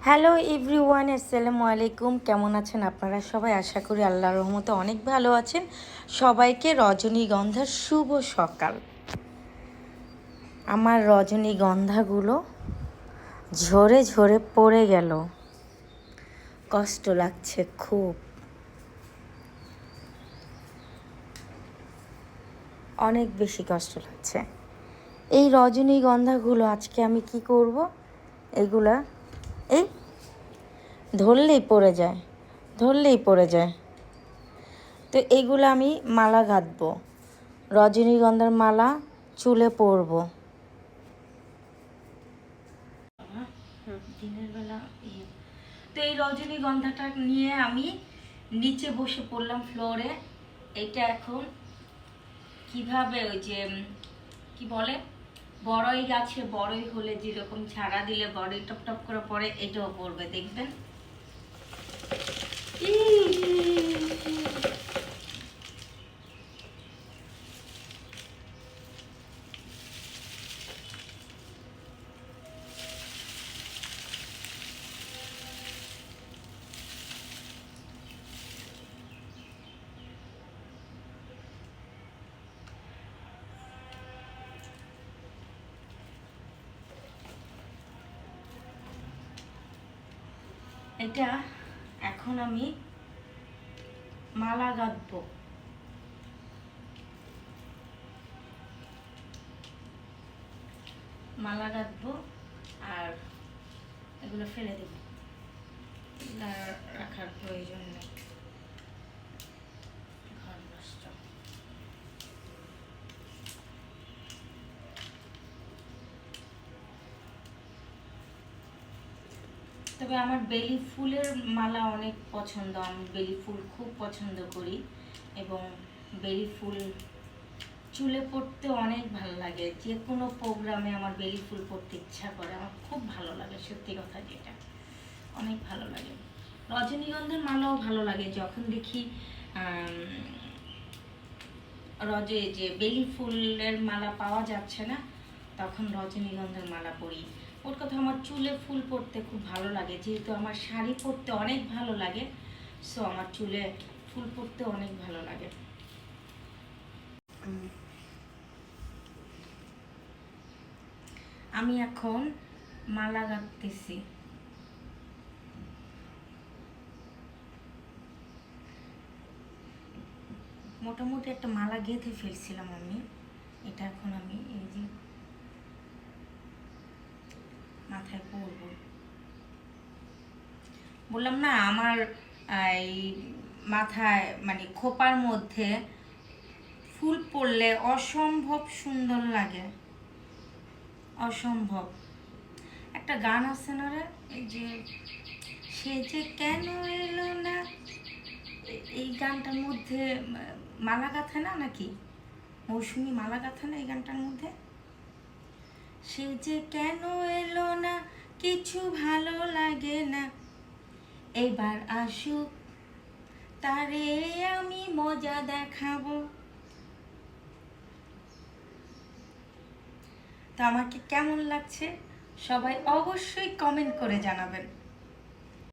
Hello everyone, আসসালামু আলাইকুম। কেমন আছেন আপনারা সবাই? আশা করি আল্লাহর রহমতে অনেক ভালো আছেন। সবাইকে রজনীগন্ধার শুভ সকাল। আমার রজনীগন্ধাগুলো ঝরে ঝরে পড়ে গেল, কষ্ট লাগছে খুব, অনেক বেশি কষ্ট লাগছে। এই রজনীগন্ধাগুলো আজকে আমি কি করব, এগুলা এই ধরলেই পড়ে যায়। তো এইগুলো আমি মালা গাঁথবো, রজনীগন্ধার মালা চুলে পরবো। দিনের বেলা তো এই রজনীগন্ধাটা নিয়ে আমি নিচে বসে পড়লাম ফ্লোরে। এটা এখন কিভাবে ওই যে কি বলে, বড়ই গাছে বড়ই হলে যেরকম ঝাড়া দিলে বড়ই টপ টপ করে পড়ে, এটাও পড়বে দেখবেন। এটা এখন আমি মালা গাঁথবো। আর এগুলো ফেলে দেব, রাখার প্রয়োজন নেই। ঘর নষ্ট। তবে আমার বেলি ফুলের মালা অনেক পছন্দ, আমি বেলি ফুল খুব পছন্দ করি এবং বেলি ফুল চুলে পড়তে অনেক ভালো লাগে। যে কোনো প্রোগ্রামে আমার বেলি ফুল পড়তে ইচ্ছা করে, আমার খুব ভালো লাগে, সত্যি কথা যেটা অনেক ভালো লাগে। রজনীগন্ধার মালাও ভালো লাগে যখন দেখি যে বেলি ফুলের মালা পাওয়া যাচ্ছে না, তখন রজনীগন্ধার মালা পরি। ওর কথা আমার চুলে ফুল পরতে খুব ভালো লাগে, যেহেতু আমার শাড়ি পরতে অনেক ভালো লাগে, সো আমার চুলে ফুল পরতে অনেক ভালো লাগে। আমি এখন মালা গাঁথতেছি। মোটামুটি একটা মালা গেঁথে ফেলছিলাম আমি। এটা এখন আমি এই যে মাথায় পরব। বললাম না, আমার এই মাথায় মানে খোপার মধ্যে ফুল পড়লে অসম্ভব সুন্দর লাগে, অসম্ভব। একটা গান আছে না রে, এই যে সে যে কেন এলো না, এই গানটার মধ্যে মালা গাঁথে না, নাকি মৌসুমি মালা গাঁথে না এই গানটার মধ্যে? সে যে কেন এলো না, কিছু ভালো লাগে না, এবার আসুক তারে আমি মজা দেখাবো। তো আমাকে কেমন লাগছে সবাই অবশ্যই কমেন্ট করে জানাবেন।